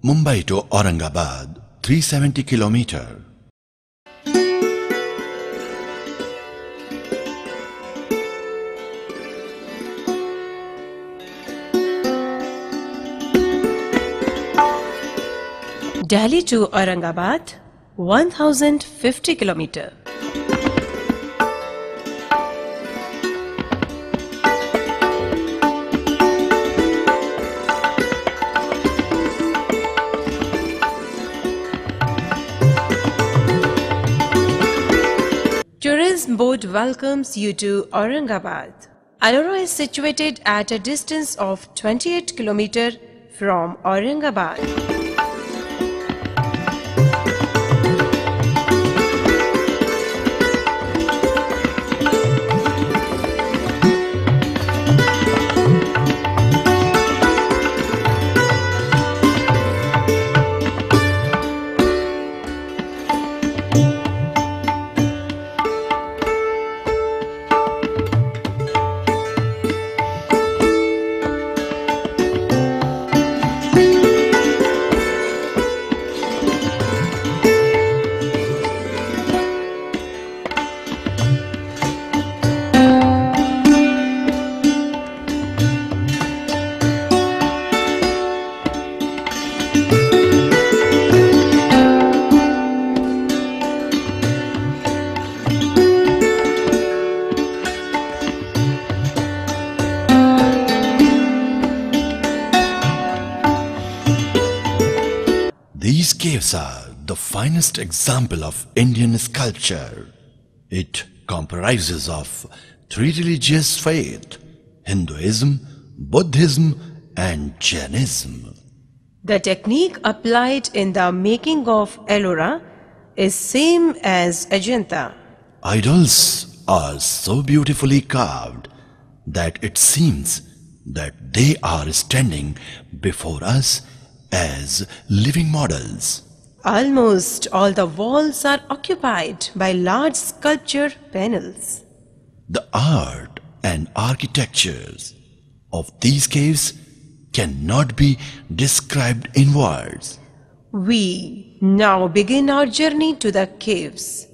Mumbai to Aurangabad, 370 kilometers. Delhi to Aurangabad, 1050 kilometers. Tourism boat welcomes you to Aurangabad. Ellora is situated at a distance of 28 kilometers from Aurangabad. These caves are the finest example of Indian sculpture. It comprises of three religious faiths: Hinduism, Buddhism and Jainism. The technique applied in the making of Ellora is same as Ajanta. Idols are so beautifully carved that it seems that they are standing before us as living models. Almost all the walls are occupied by large sculpture panels. The art and architectures of these caves cannot be described in words. We now begin our journey to the caves.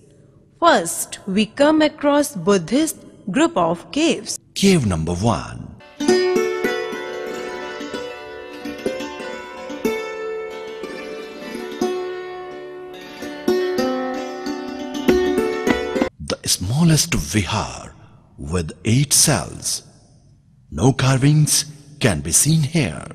First, we come across Buddhist group of caves. Cave number 1. The smallest vihar with 8 cells. No carvings can be seen here.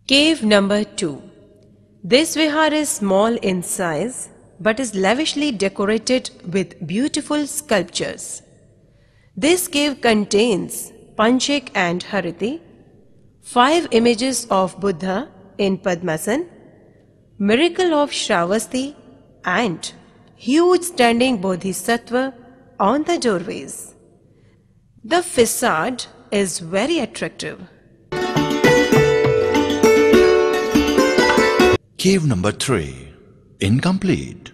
Cave number 2. This vihar is small in size but is lavishly decorated with beautiful sculptures. This cave contains Panchik and Hariti, 5 images of Buddha in Padmasan, miracle of Shravasti, and huge standing bodhisattva on the doorways. The facade is very attractive. Cave number 3, incomplete.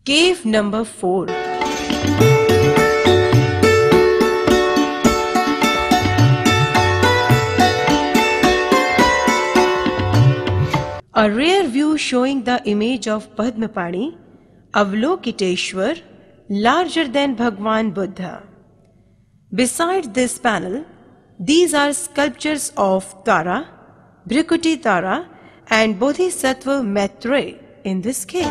Cave number 4. A rare view showing the image of Padmapani, Avalokiteshwar, larger than Bhagwan Buddha. Beside this panel, these are sculptures of Tara, Bhrikuti Tara, and Bodhisattva Maitreya in this cave.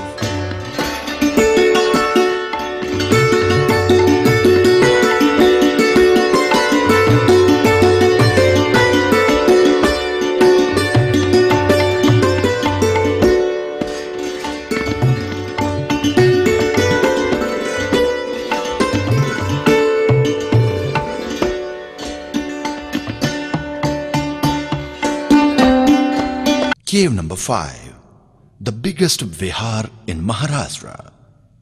Cave number 5, the biggest vihar in Maharashtra.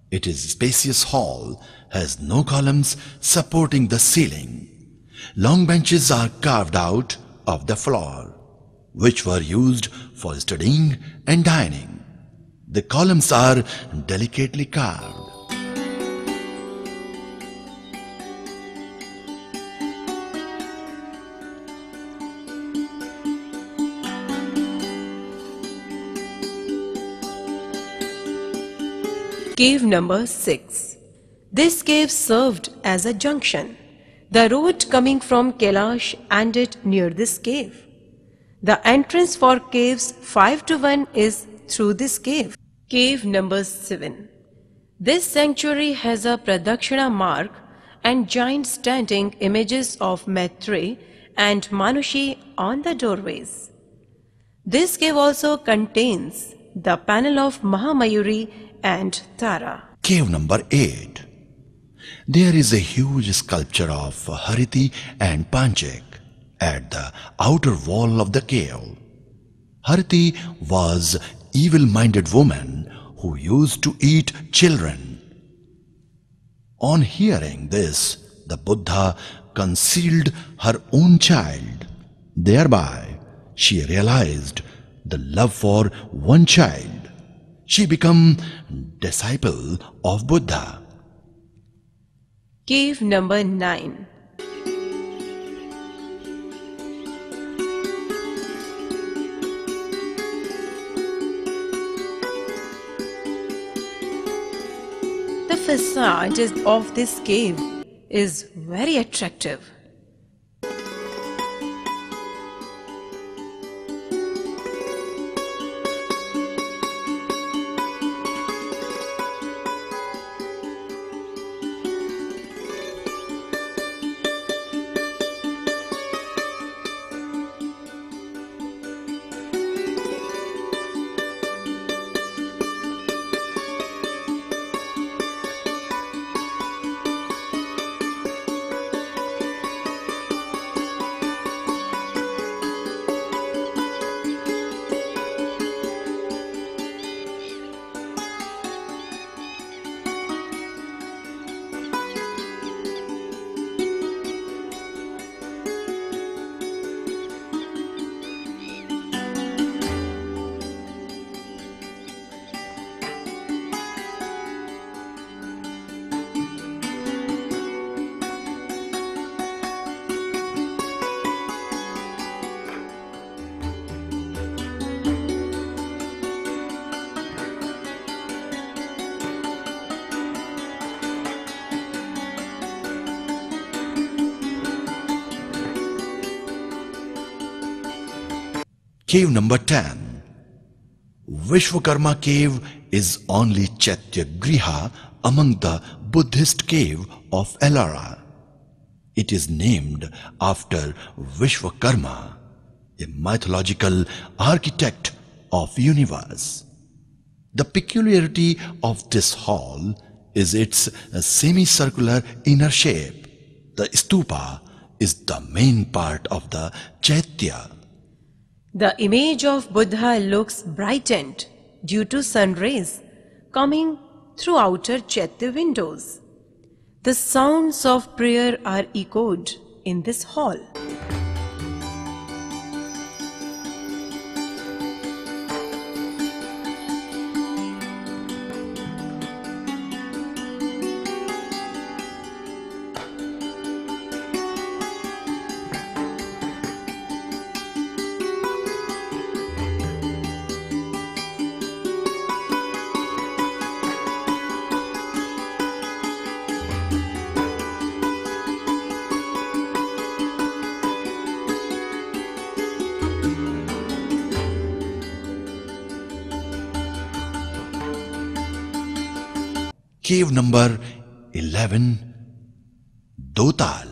It is a spacious hall, has no columns supporting the ceiling. Long benches are carved out of the floor, which were used for studying and dining. The columns are delicately carved. Cave number 6. This cave served as a junction. The road coming from Kailash ended near this cave. The entrance for caves 5 to 1 is through this cave. Cave number 7. This sanctuary has a Pradakshina mark and giant standing images of Maitreya and Manushi on the doorways. This cave also contains the panel of Mahamayuri and Tara. Cave number 8. There is a huge sculpture of Hariti and Panchak at the outer wall of the cave. Hariti was evil-minded woman who used to eat children. On hearing this, the Buddha concealed her own child. Thereby, she realized the love for one child. She became disciple of Buddha. Cave number 9. The facade of this cave is very attractive. Cave number 10. Vishwakarma cave is only Chaitya-griha among the Buddhist cave of Ellora. It is named after Vishwakarma, a mythological architect of universe. The peculiarity of this hall is its semicircular inner shape. The stupa is the main part of the Chaitya. The image of Buddha looks brightened due to sun rays coming through outer Chaitya windows. The sounds of prayer are echoed in this hall. Cave number 11, Dotal.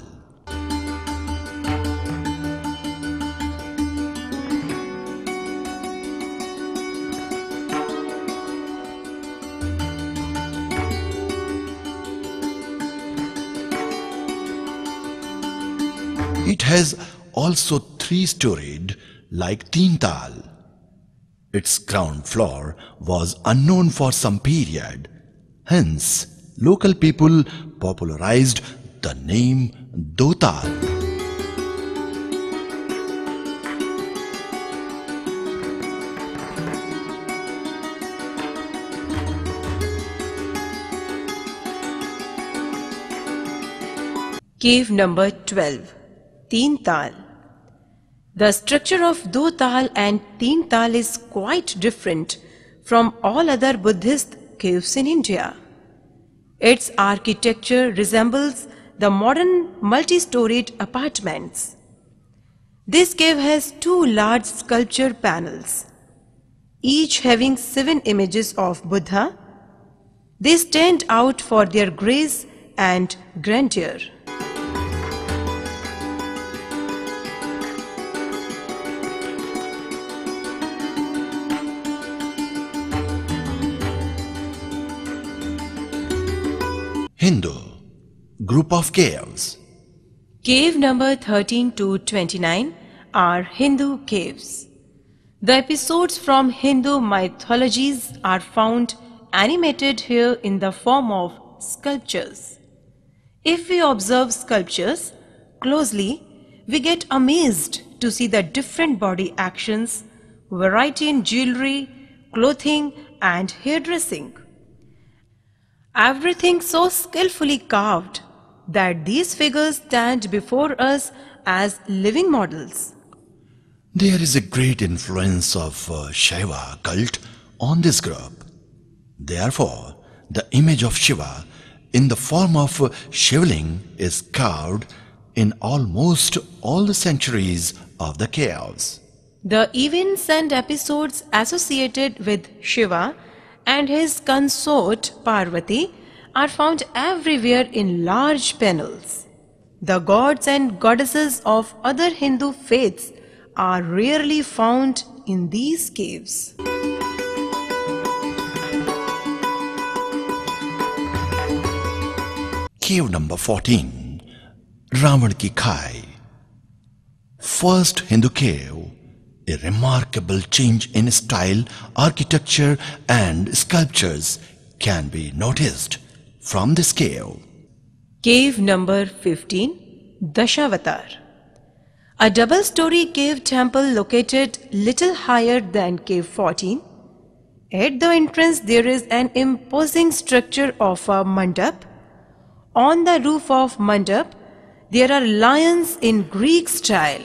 It has also three-storied like Teental. Its ground floor was unknown for some period. Hence, local people popularized the name Dotal. Cave number 12, Teental. The structure of Dotal and Teental is quite different from all other Buddhist caves in India. Its architecture resembles the modern multi-storied apartments. This cave has two large sculpture panels, each having 7 images of Buddha. They stand out for their grace and grandeur. Hindu, group of caves. Cave number 13 to 29 are Hindu caves. The episodes from Hindu mythologies are found animated here in the form of sculptures. If we observe sculptures closely, we get amazed to see the different body actions, variety in jewelry, clothing, and hairdressing. Everything so skillfully carved that these figures stand before us as living models. There is a great influence of Shiva cult on this group. Therefore, the image of Shiva in the form of Shivling is carved in almost all the sanctuaries of the caves. The events and episodes associated with Shiva and his consort Parvati are found everywhere in large panels. The gods and goddesses of other Hindu faiths are rarely found in these caves. Cave number 14, Ravan Ki Khai. First Hindu cave. A remarkable change in style, architecture and sculptures can be noticed from this cave. Cave number 15, Dashavatar. A double-story cave temple located little higher than cave 14. At the entrance there is an imposing structure of a mandap. On the roof of mandap there are lions in Greek style.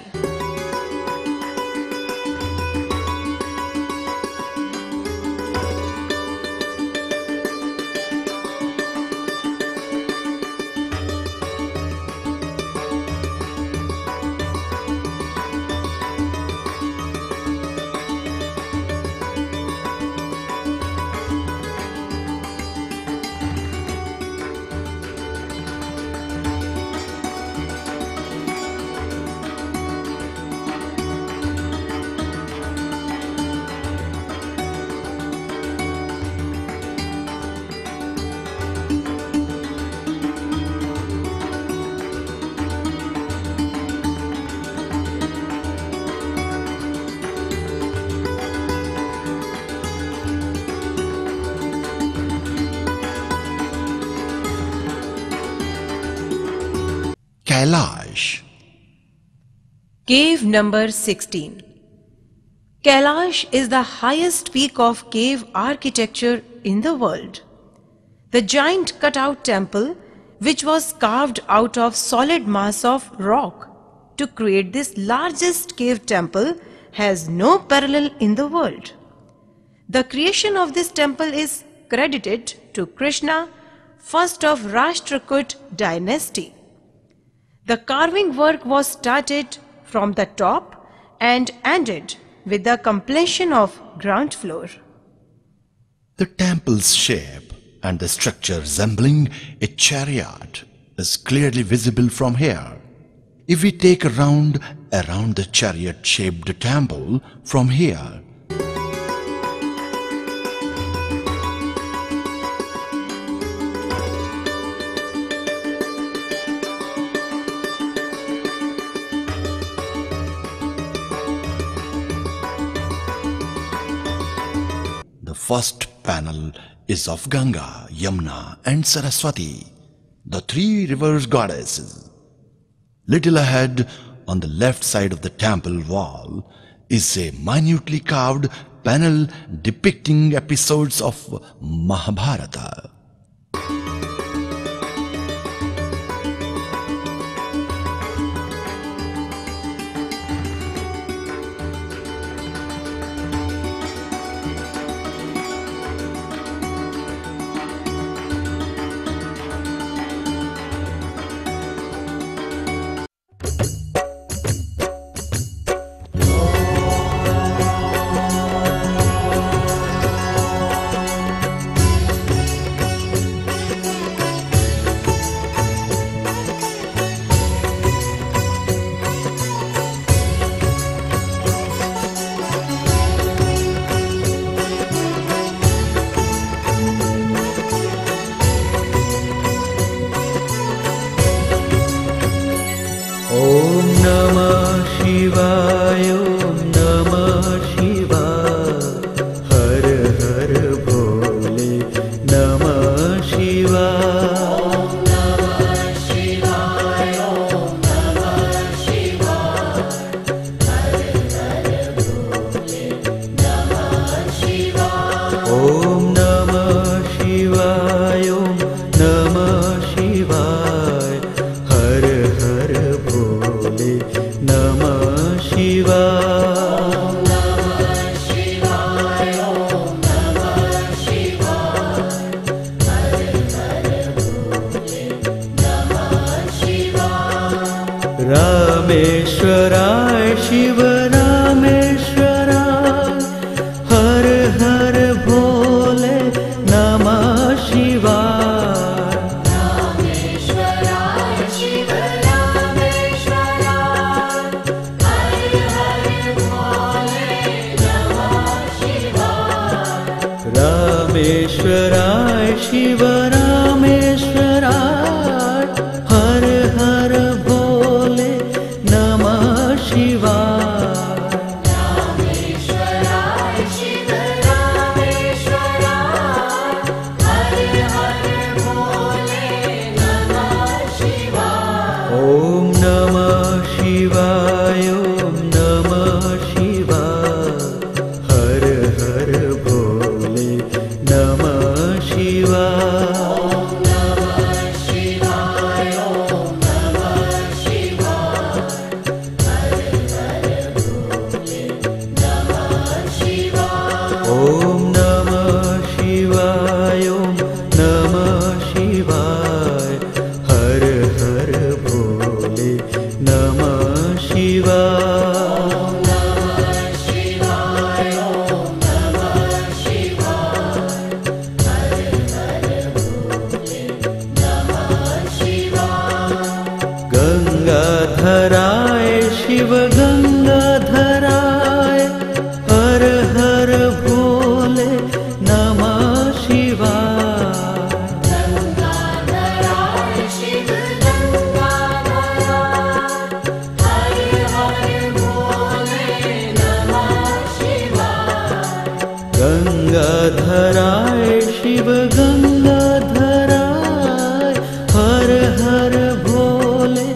Kailash. Cave number 16. Kailash is the highest peak of cave architecture in the world. The giant cutout temple, which was carved out of solid mass of rock to create this largest cave temple, has no parallel in the world. The creation of this temple is credited to Krishna, first of Rashtrakut dynasty. The carving work was started from the top and ended with the completion of ground floor. The temple's shape and the structure resembling a chariot is clearly visible from here. If we take a round around the chariot-shaped temple from here, the first panel is of Ganga, Yamuna and Saraswati, the three rivers goddesses. Little ahead on the left side of the temple wall is a minutely carved panel depicting episodes of Mahabharata. रामेश्वराय Shiv रामेश्वराय हर हर भोले नमः शिवाय। रामेश्वराय शिव रामेश्वराय हर हर भोले नमः शिवाय। रामेश्वराय शिव रामेश्वराय हर हर भोले नमः शिवाय। रामेश्वराय शिव रामेश्वराय हर हर भोले नमः शिवाय। ओम नमः शिवाय ओम नमः शिवाय हर हर भोले नमः शिवाय। ओम नमः शिवाय ओम नमः शिवाय हर हर भोले नमः शिवाय। गंगाधराय शिव गंगाधराय हर हर भोले नमः शिवाय। गंगाधराय शिव गंगाधराय हर हर भोले नमः शिवाय। गंगाधराय शिव गंगाधराय हर हर भोले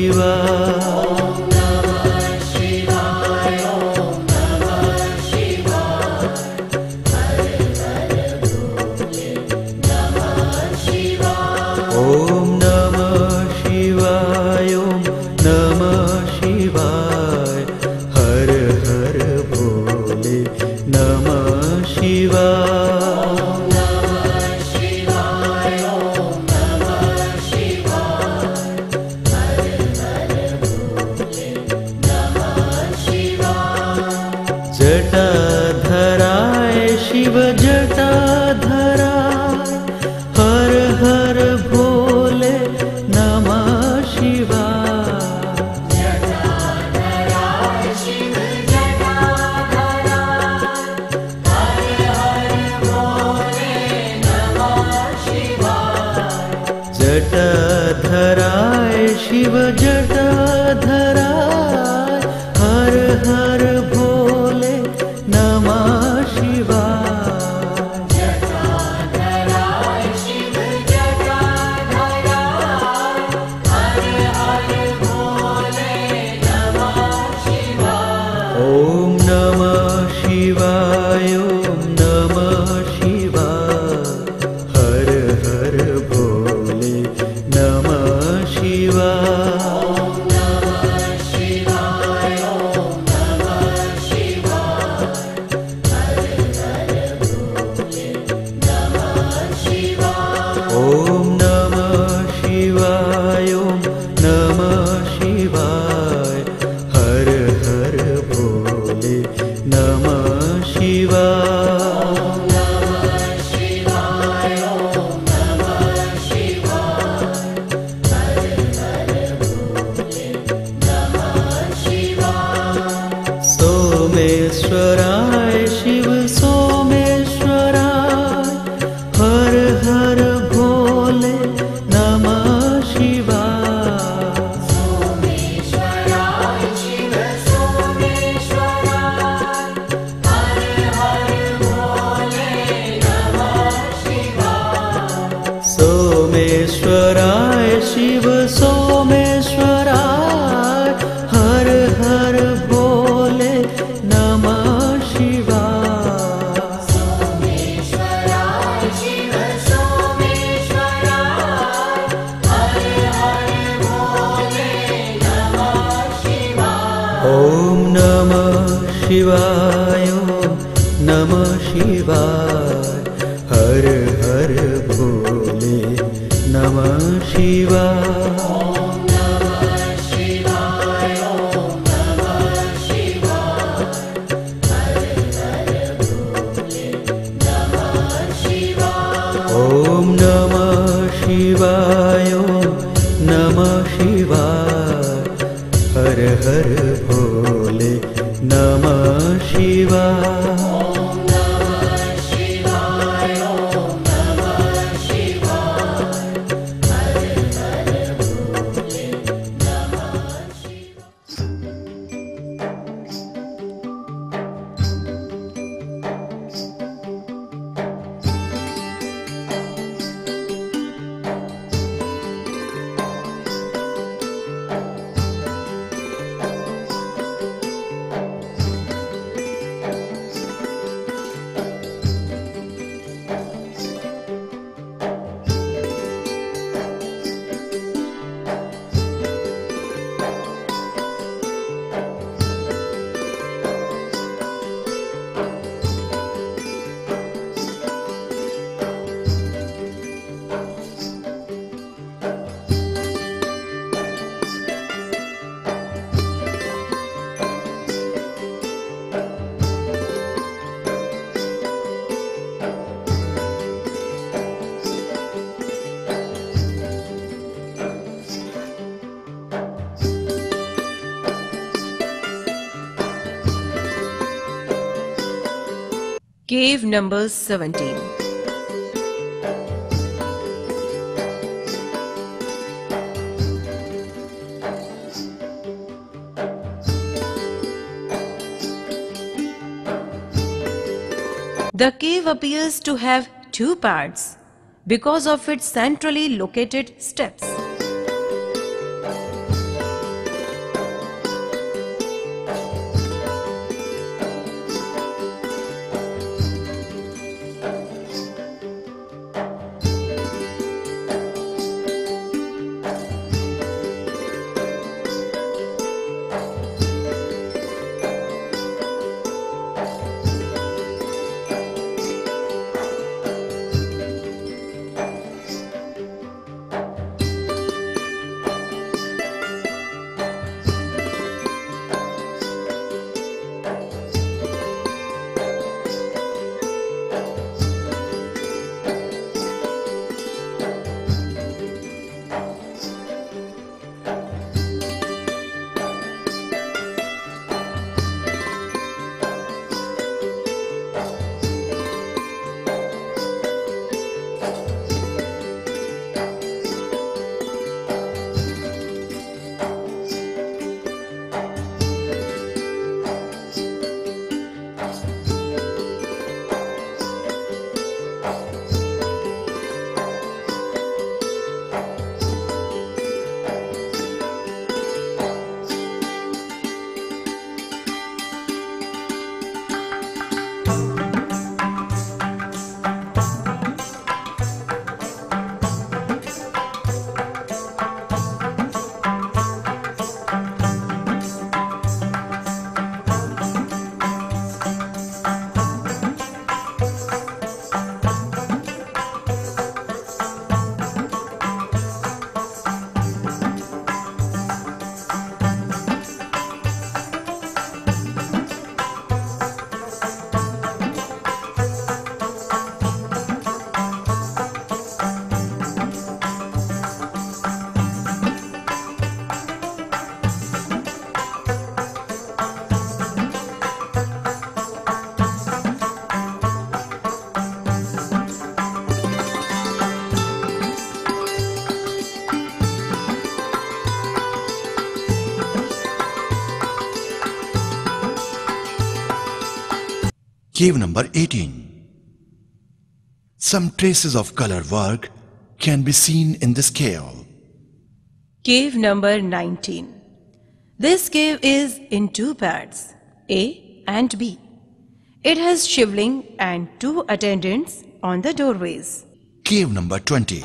शिवाय। ओम नमः शिवाय, ओम नमः शिवाय, हर हर भोले नमः शिवाय। जटाधराय शिव जटाधराय, हर हर भोले नमः शिवाय। जटाधराय शिव जटाधराय, हर हर भोले नमः शिवाय। ओम नमः शिवाय, ओम नमः शिवाय, हर हर भोले नमः शिवाय। ओम नमः शिवाय, ओम नमः शिवाय, हर हर भोले नमः शिवाय। सोमेश्वराय शिव सोमेश्वराय, हर हर भोले नमः शिवाय। सोमेश्वराय शिव सोमेश्वराय, हर हर भोले नमः शिवाय। ओम नमः शिवाय, ओम नमः शिवाय, हर हर भोले नमः शिवाय। ओम नमः शिवाय, ओम नमः शिवाय, हर हर भोले नमः शिवाय। Cave number 17. The cave appears to have two parts because of its centrally located steps. Cave number 18. Some traces of color work can be seen in this cave. Cave number 19. This cave is in two parts, A and B. It has shivling and two attendants on the doorways. Cave number 20.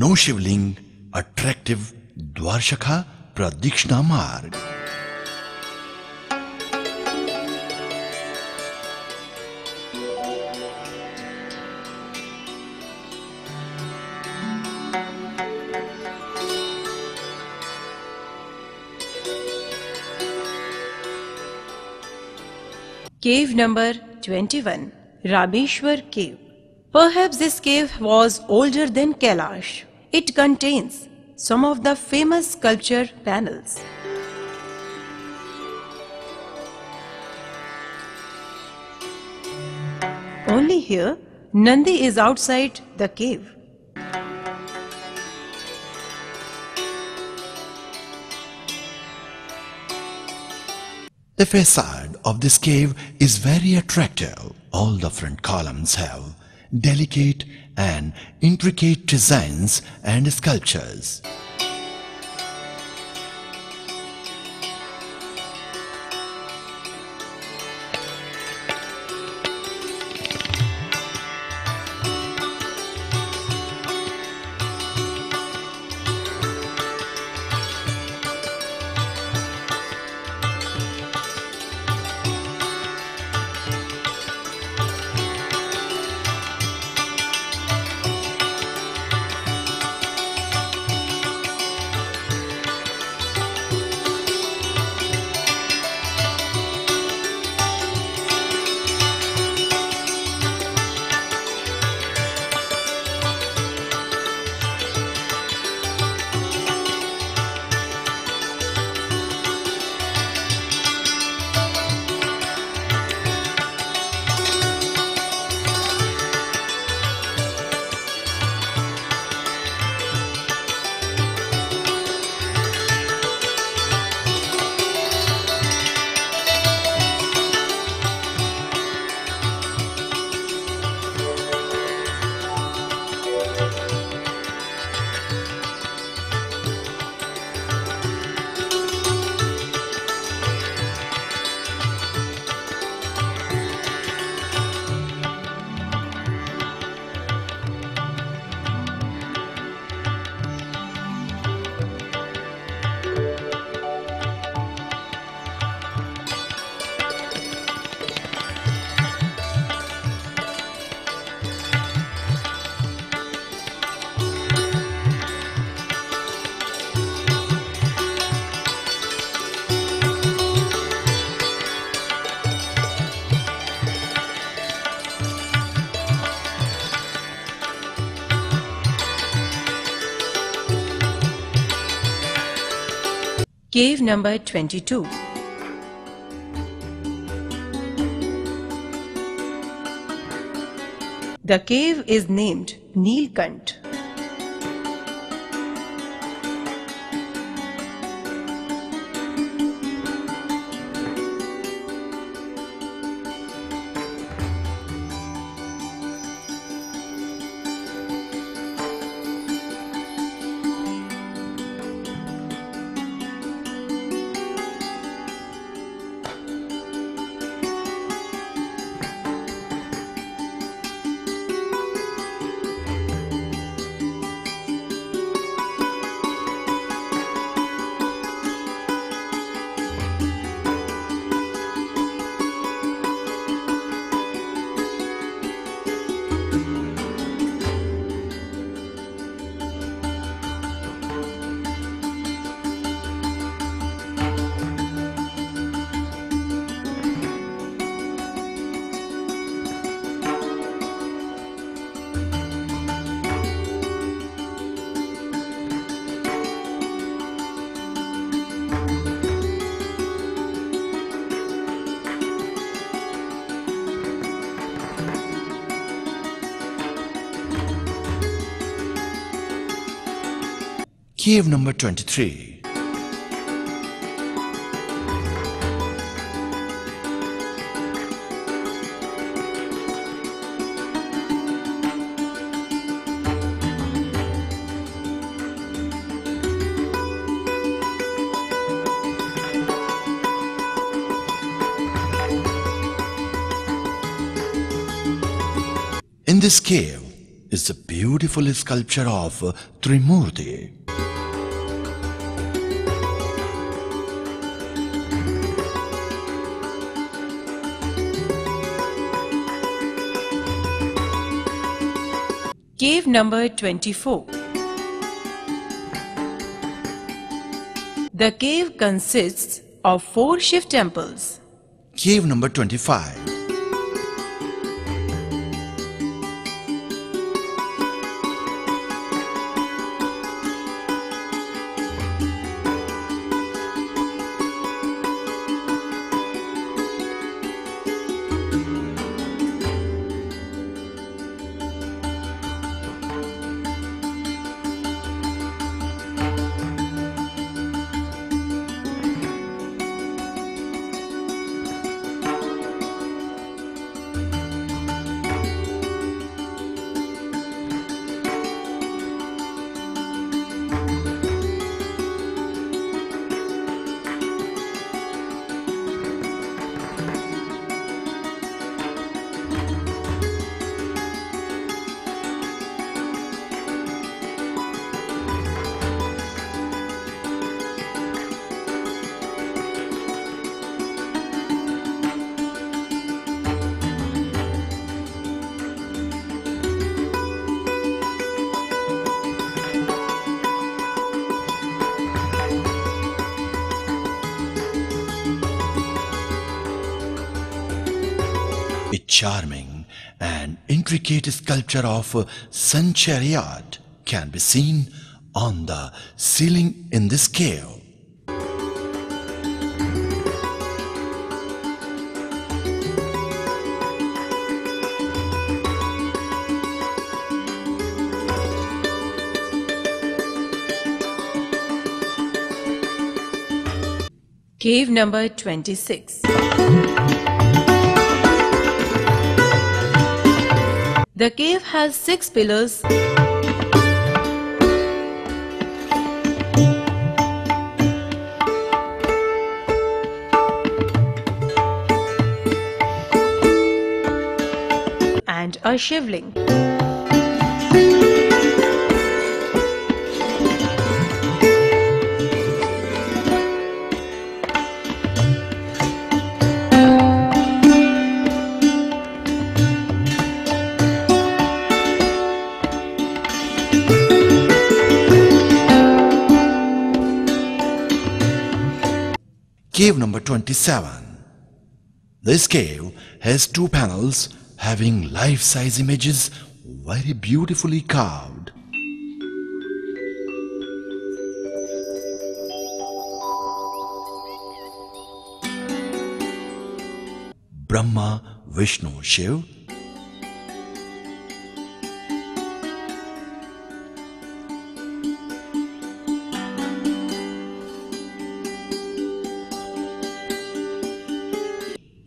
No shivling, attractive Dwarshakha Pradikshna Marg. Cave number 21. Rameshwar Cave. Perhaps this cave was older than Kailash. It contains some of the famous sculpture panels. Only here, Nandi is outside the cave. The facade of this cave is very attractive. All the front columns have delicate and intricate designs and sculptures. Cave number 22. The cave is named Neelkant. Cave number 23. In this cave is a beautiful sculpture of Trimurti. Cave number 24. The cave consists of 4 Shiv temples. Cave number 25. A charming and intricate sculpture of Sun Chariot can be seen on the ceiling in this cave. Cave number 26. The cave has 6 pillars and a shivling. Cave number 27. This cave has 2 panels having life-size images very beautifully carved. Brahma, Vishnu, Shiv.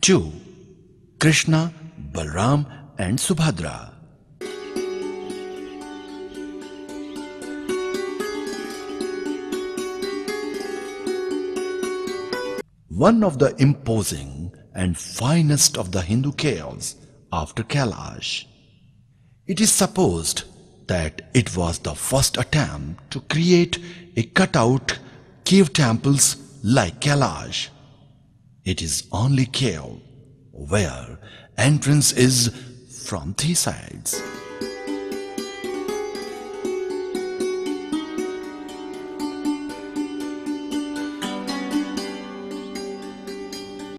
Two, Krishna, Balram and Subhadra. One of the imposing and finest of the Hindu caves after Kailash. It is supposed that it was the first attempt to create a cutout cave temples like Kailash. It is only cave where entrance is from 3 sides.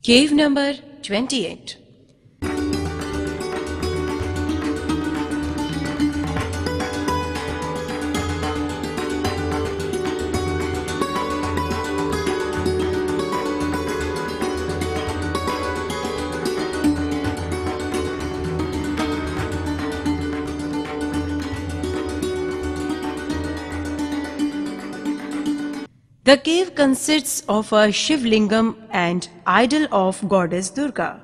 Cave number 28. The cave consists of a Shivlingam and idol of goddess Durga.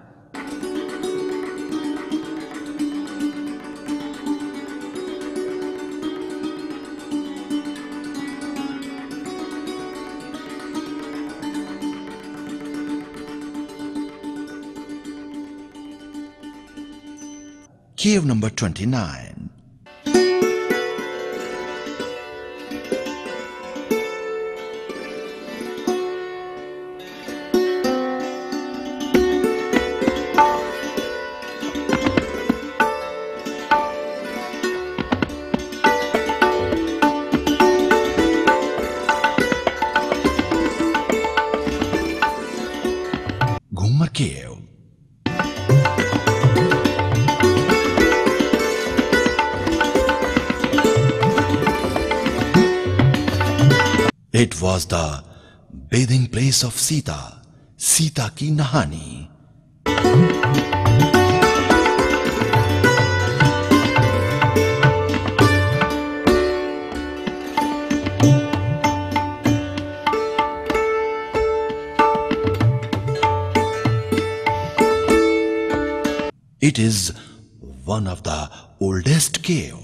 Cave number 29. Ghumar Cave. It was the bathing place of Sita, Sita ki Nahani. It is one of the oldest cave.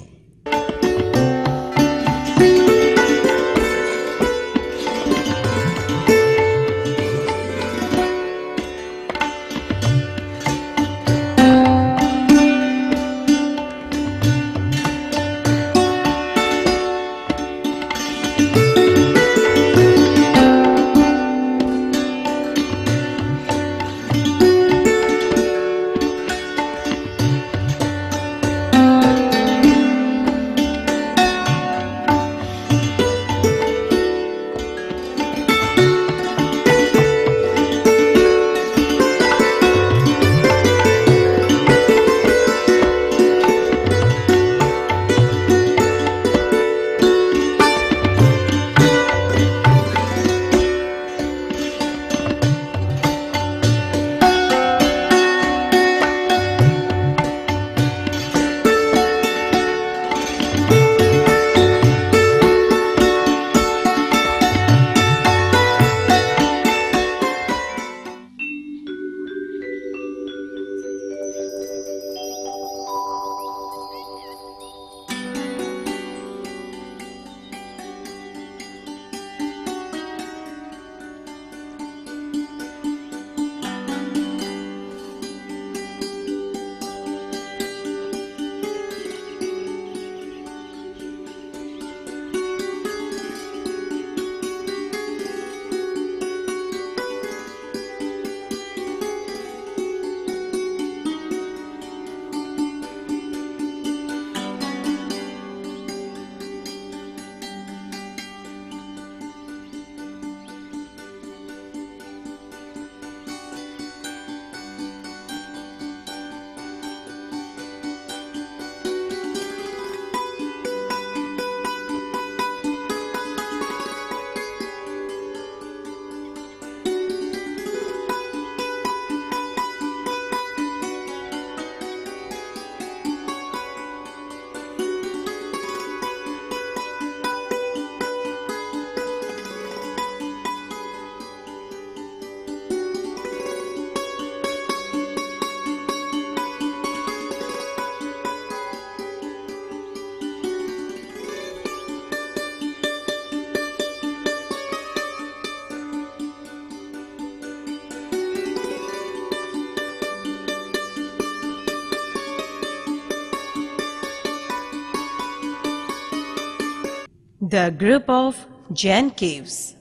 The group of Jain caves.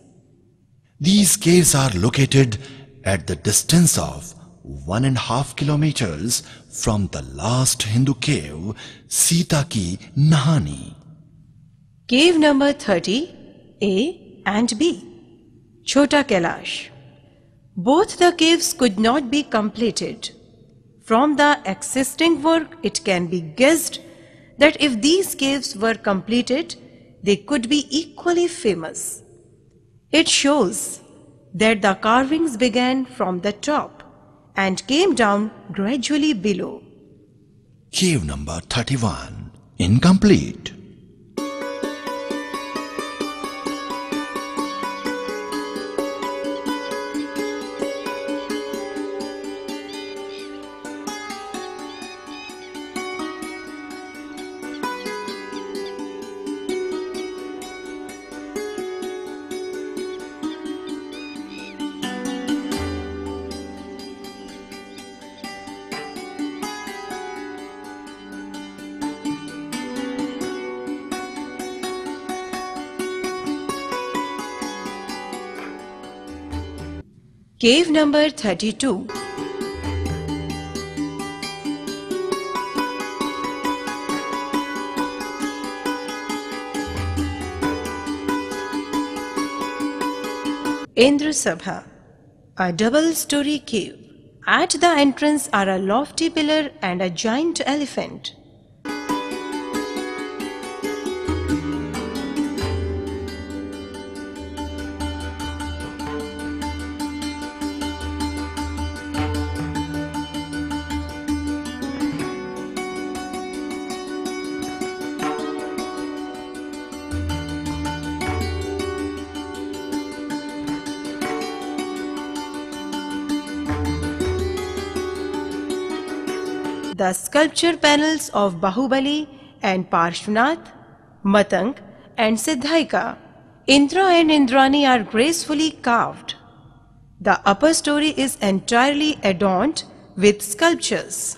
These caves are located at the distance of 1.5 kilometers from the last Hindu cave, Sita ki Nahani. Cave number 30, A and B, Chota Kailash. Both the caves could not be completed. From the existing work, it can be guessed that if these caves were completed, they could be equally famous. It shows that the carvings began from the top and came down gradually below. Cave number 31, incomplete. Cave number 32. Indra Sabha, a double-story cave. At the entrance are a lofty pillar and a giant elephant. The sculpture panels of Bahubali and Parshvanath, Matang and Siddhaika, Indra and Indrani are gracefully carved. The upper story is entirely adorned with sculptures.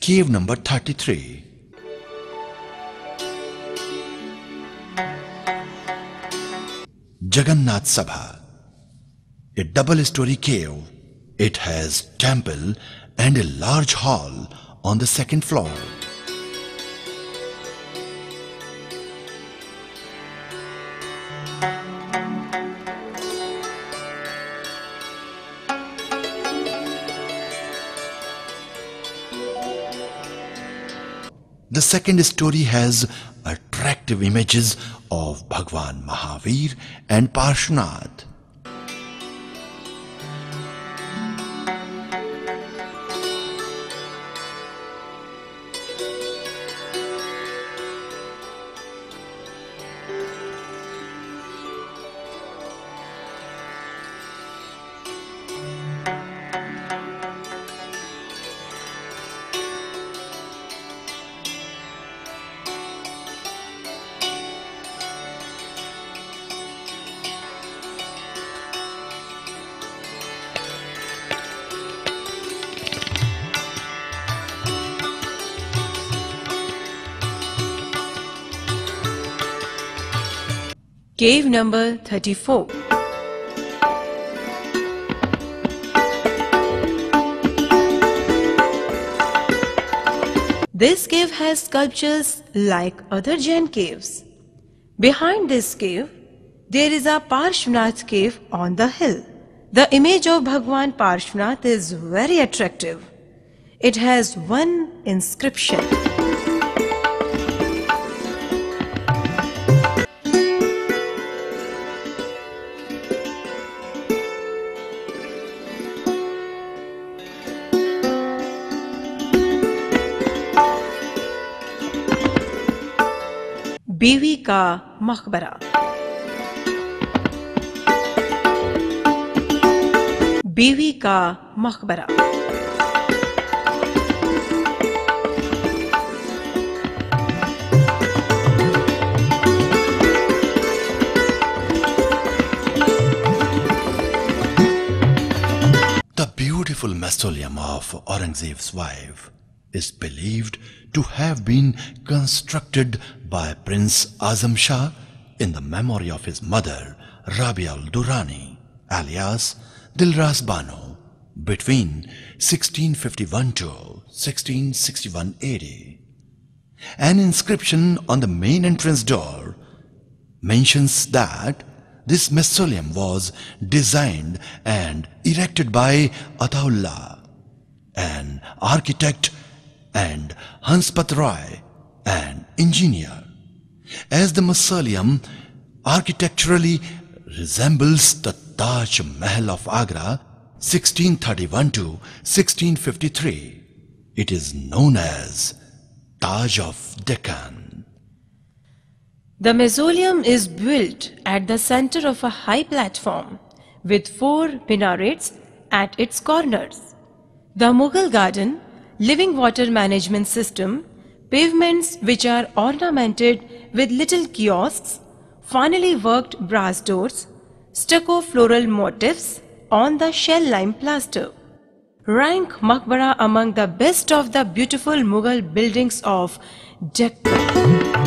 Cave number 33. Jagannath Sabha, a double-story cave. It has temple and a large hall on the second floor. The second story has attractive images of Bhagwan Mahavir and Parshvanath. Cave number 34. This cave has sculptures like other Jain caves. Behind this cave, there is a Parshvanath cave on the hill. The image of Bhagwan Parshvanath is very attractive. It has one inscription. बीवी का मकबरा। बीवी का मकबरा। The beautiful mausoleum of Aurangzeb's wife is believed to have been constructed by Prince Azam Shah in the memory of his mother Rabia al-Durrani alias Dilras Bano between 1651 to 1661 AD. An inscription on the main entrance door mentions that this mausoleum was designed and erected by Ataullah, an architect, and Hanspat Roy, an engineer. As the mausoleum architecturally resembles the Taj Mahal of Agra 1631 to 1653, it is known as Taj of Deccan. The mausoleum is built at the center of a high platform with 4 minarets at its corners. The Mughal garden, living water management system, pavements which are ornamented with little kiosks, finely worked brass doors, stucco floral motifs on the shell lime plaster, rank Maqbara among the best of the beautiful Mughal buildings of Deccan.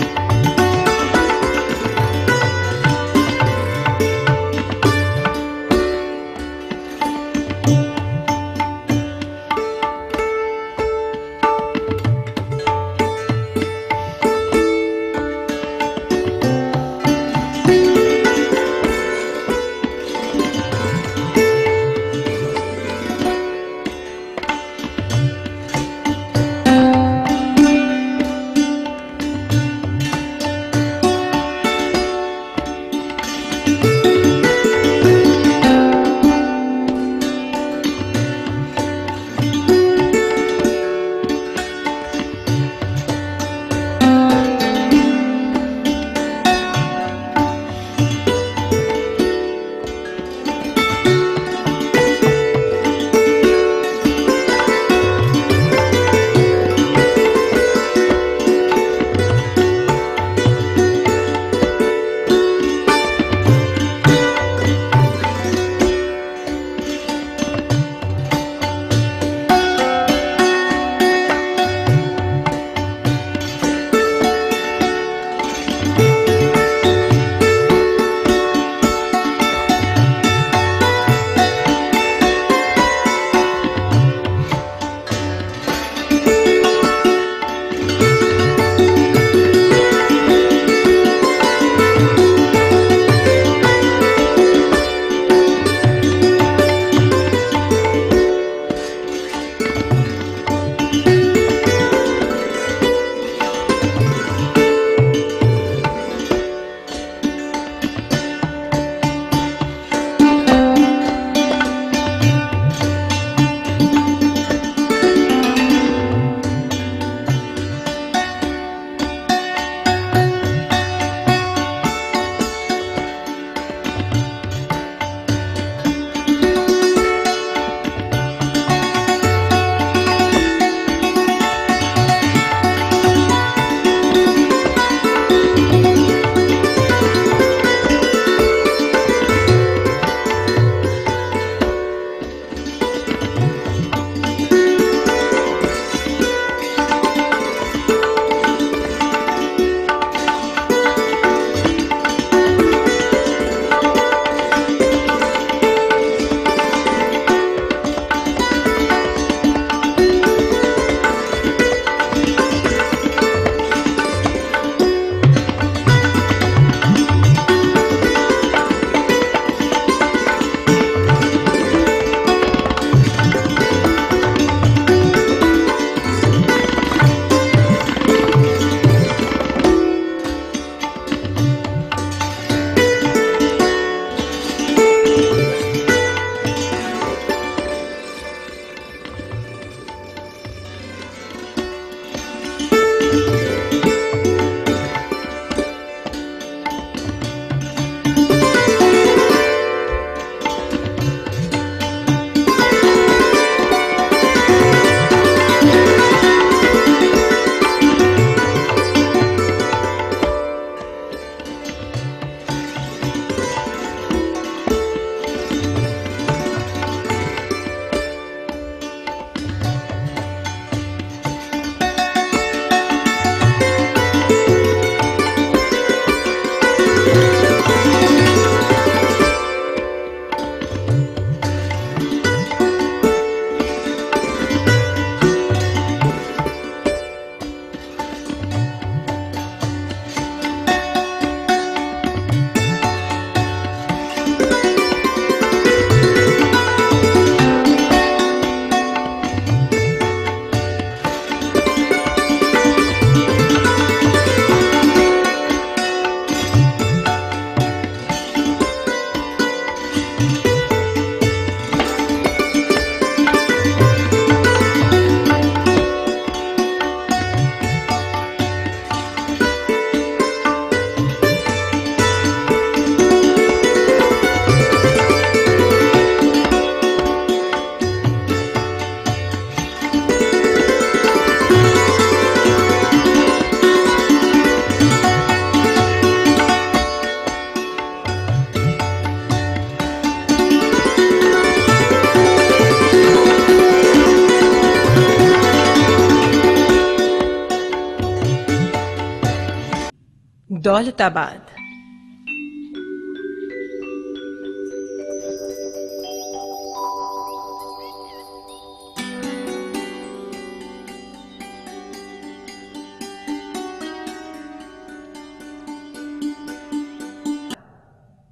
Daulatabad.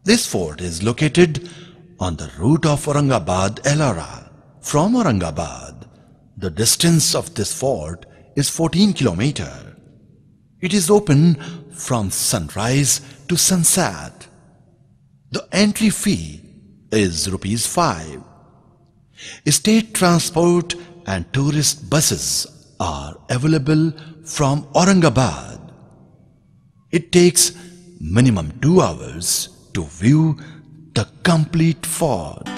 This fort is located on the route of Aurangabad-Ellora. From Aurangabad, the distance of this fort is 14 kilometers. It is open from sunrise to sunset. The entry fee is rupees 5. State transport and tourist buses are available from Aurangabad. It takes minimum 2 hours to view the complete fort.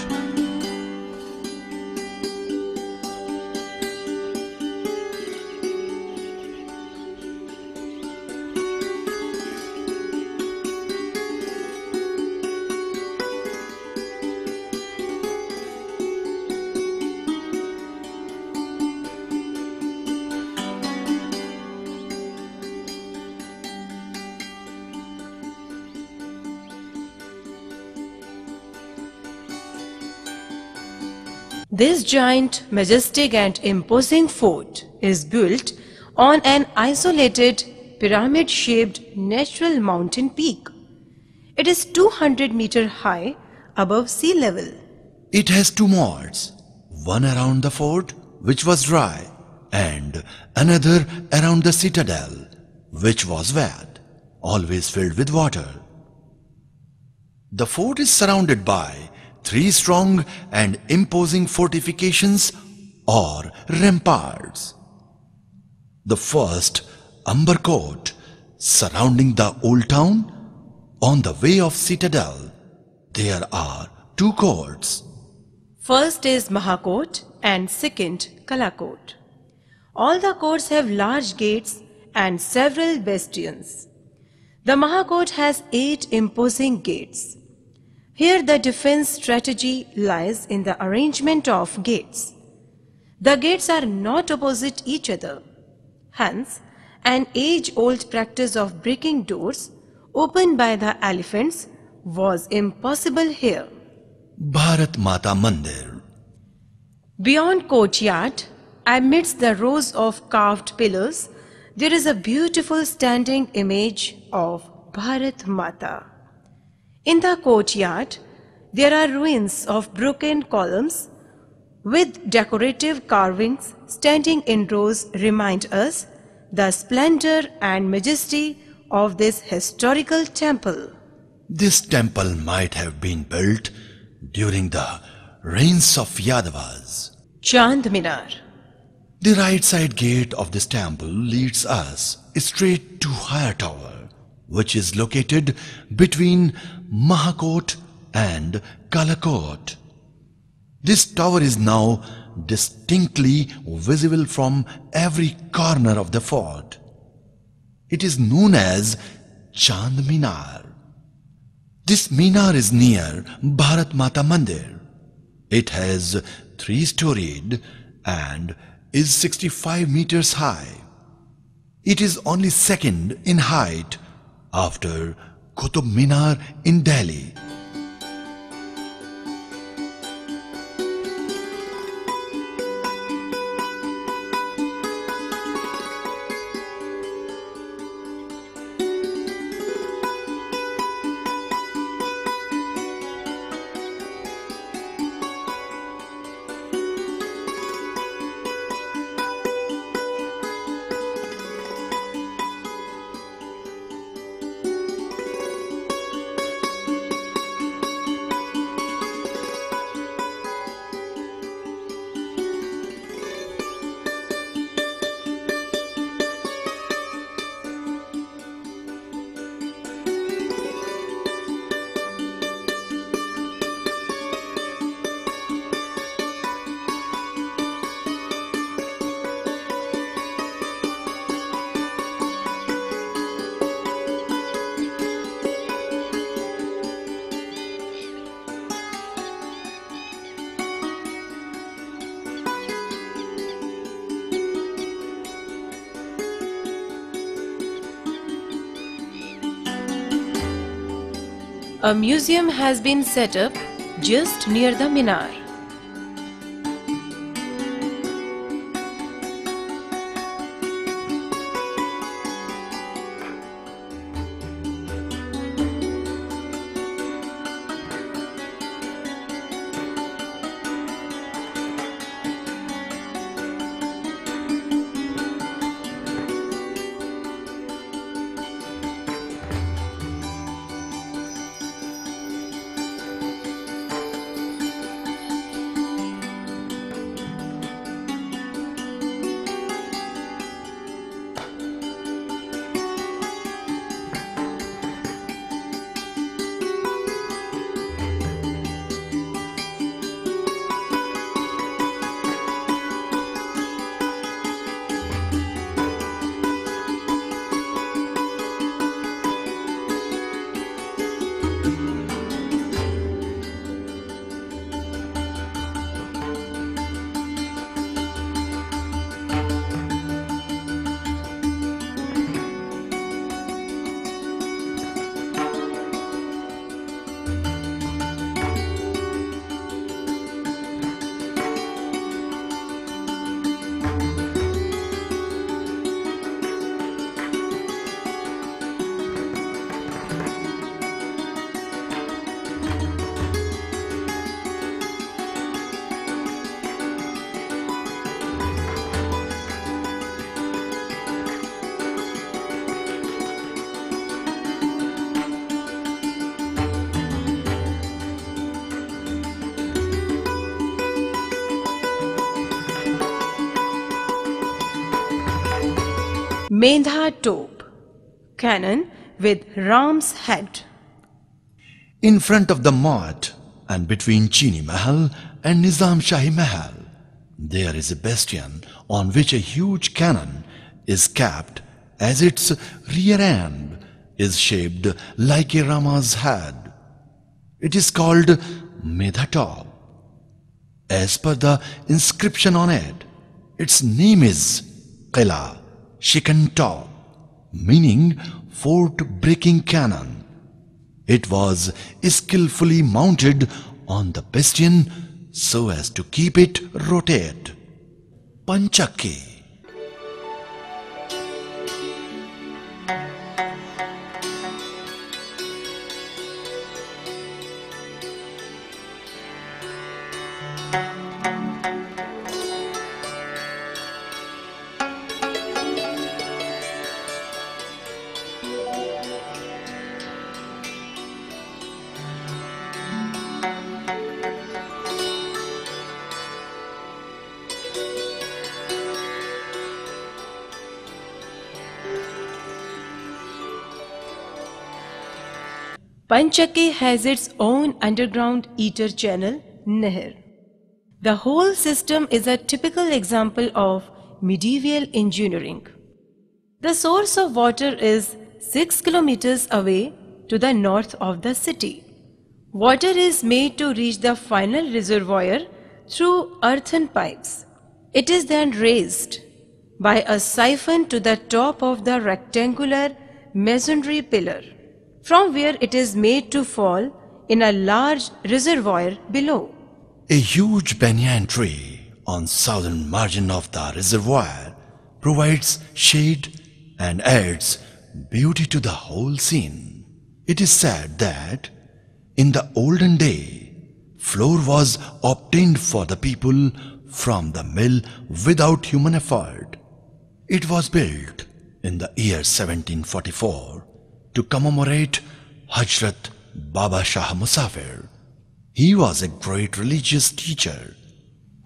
This giant, majestic and imposing fort is built on an isolated pyramid-shaped natural mountain peak. It is 200 meters high above sea level. It has 2 moats, one around the fort, which was dry, and another around the citadel, which was wet, always filled with water. The fort is surrounded by 3 strong and imposing fortifications or ramparts. The first, Amber Court, surrounding the old town. On the way of citadel, there are 2 courts. First is Mahakot and second Kalakot. All the courts have large gates and several bastions. The Mahakot has 8 imposing gates. Here the defense strategy lies in the arrangement of gates. The gates are not opposite each other. Hence, an age-old practice of breaking doors opened by the elephants was impossible here. Bharat Mata Mandir. Beyond courtyard, amidst the rows of carved pillars, there is a beautiful standing image of Bharat Mata. In the courtyard, there are ruins of broken columns with decorative carvings standing in rows remind us the splendor and majesty of this historical temple. This temple might have been built during the reigns of Yadavas. Chand Minar. The right side gate of this temple leads us straight to Higher Tower, which is located between Mahakot and Kalakot. This tower is now distinctly visible from every corner of the fort. It is known as Chand Minar. This minar is near Bharat Mata Mandir. It has 3-storied and is 65 meters high. It is only second in height after Qutub Minar in Delhi. a museum has been set up just near the Minar. Mendha Tope, cannon with ram's head. In front of the Mott and between Chini Mahal and Nizam Shahi Mahal, there is a bastion on which a huge cannon is capped, as its rear end is shaped like a Rama's head. It is called Mendha Tope. As per the inscription on it, its name is Qila Shikan Tope, meaning fort-breaking cannon. It was skillfully mounted on the bastion so as to keep it rotate. Panchakki. Panchakki has its own underground ether channel, Nehar. The whole system is a typical example of medieval engineering. The source of water is 6 kilometers away to the north of the city. Water is made to reach the final reservoir through earthen pipes. It is then raised by a siphon to the top of the rectangular masonry pillar, from where it is made to fall in a large reservoir below. A huge banyan tree on southern margin of the reservoir provides shade and adds beauty to the whole scene. It is said that in the olden day, flour was obtained for the people from the mill without human effort. It was built in the year 1744 to commemorate Hazrat Baba Shah Musafir. He was a great religious teacher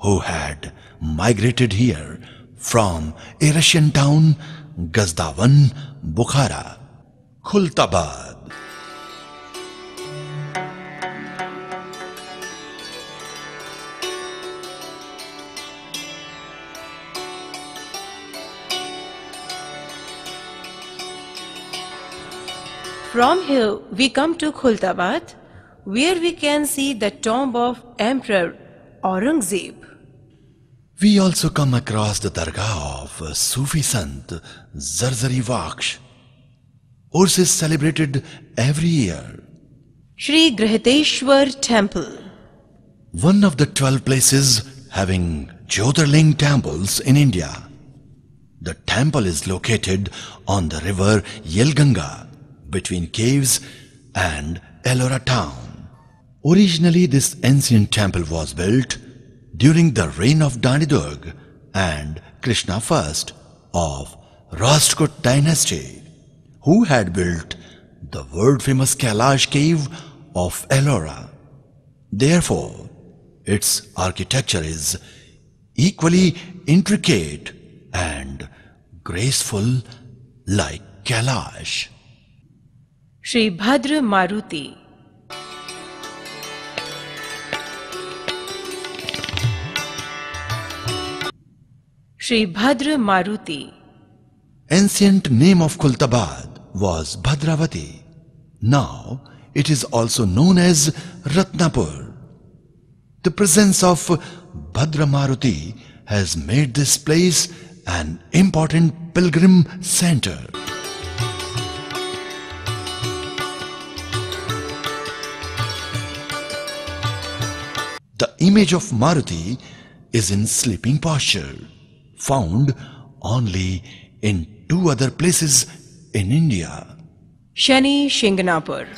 who had migrated here from a Russian town, Gazdawan, Bukhara. Khultabad. From here we come to Khultabad, where we can see the tomb of Emperor Aurangzeb. We also come across the Dargah of Sufi Sant Zarzari Vaksh. Urs is celebrated every year. Sri Grihateshwar Temple. One of the 12 places having Jyotirling temples in India. The temple is located on the river Yelganga between caves and Ellora town. Originally, this ancient temple was built during the reign of Dandidurg and Krishna I of Rashtragut dynasty, who had built the world-famous Kailash cave of Ellora. Therefore, its architecture is equally intricate and graceful like Kailash. Sri Bhadra Maruti. Sri Bhadra Maruti. Ancient name of Khultabad was Bhadravati. Now it is also known as Ratnapur. The presence of Bhadra Maruti has made this place an important pilgrim center. The image of Maruti is in sleeping posture, found only in 2 other places in India. Shani Shinganapur.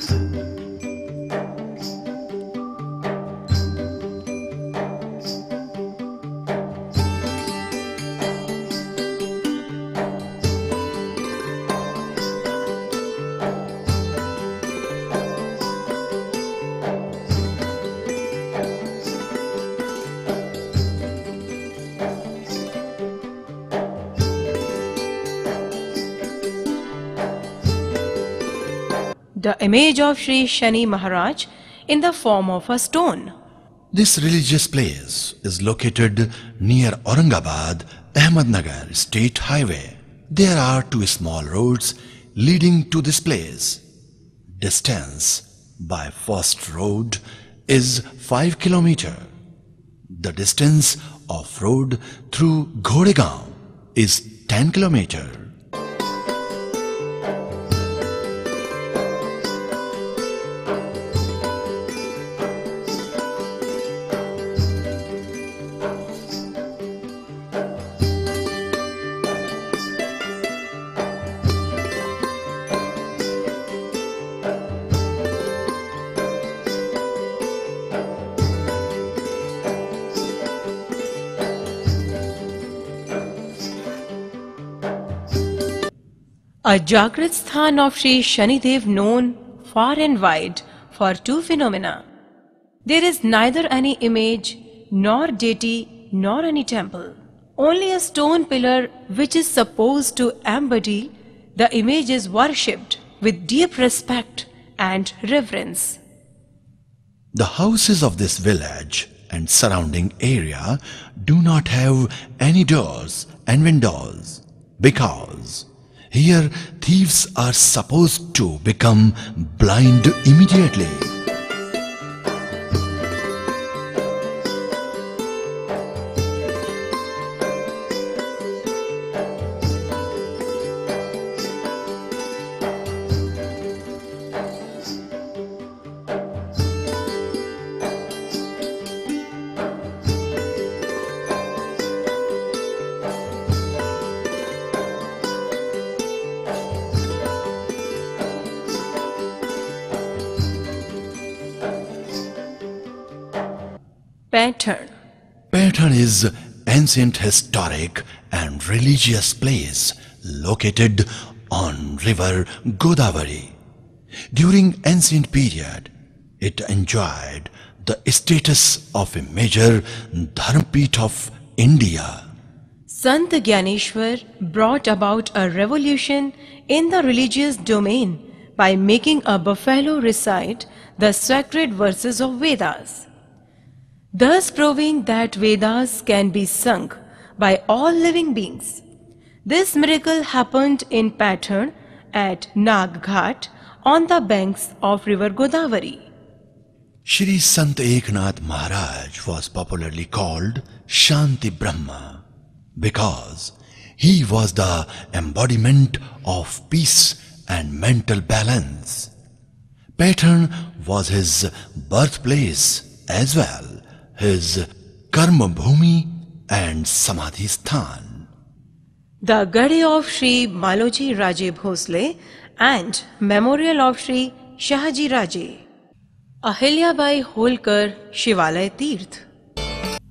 The image of Sri Shani Maharaj in the form of a stone. This religious place is located near Aurangabad, Ahmednagar State Highway. There are 2 small roads leading to this place. Distance by first road is 5 km. The distance of road through Ghodegaon is 10 km. A Jagrat Sthan of Sri Shanidev known far and wide for 2 phenomena. There is neither any image, nor deity, nor any temple. Only a stone pillar which is supposed to embody the image is worshipped with deep respect and reverence. The houses of this village and surrounding area do not have any doors and windows because here thieves are supposed to become blind immediately. Pattern. Pattern is ancient historic and religious place located on river Godavari. During ancient period, it enjoyed the status of a major dharmpeeth of India. Sant Gyaneshwar brought about a revolution in the religious domain by making a buffalo recite the sacred verses of Vedas, thus proving that Vedas can be sung by all living beings. This miracle happened in Pattern at Nag Ghat on the banks of river Godavari. Shri Sant Eknath Maharaj was popularly called Shanti Brahma because he was the embodiment of peace and mental balance. Pattern was his birthplace as well, his Karma Bhumi and Samadhi Sthan. The Gadi of Sri Maloji Raje Bhosle and Memorial of Sri Shahaji Raje. Ahilyabai Holkar शिवालय तीर्थ.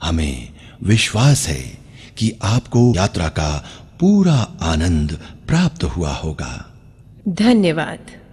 हमें विश्वास है कि आपको यात्रा का पूरा आनंद प्राप्त हुआ होगा. धन्यवाद.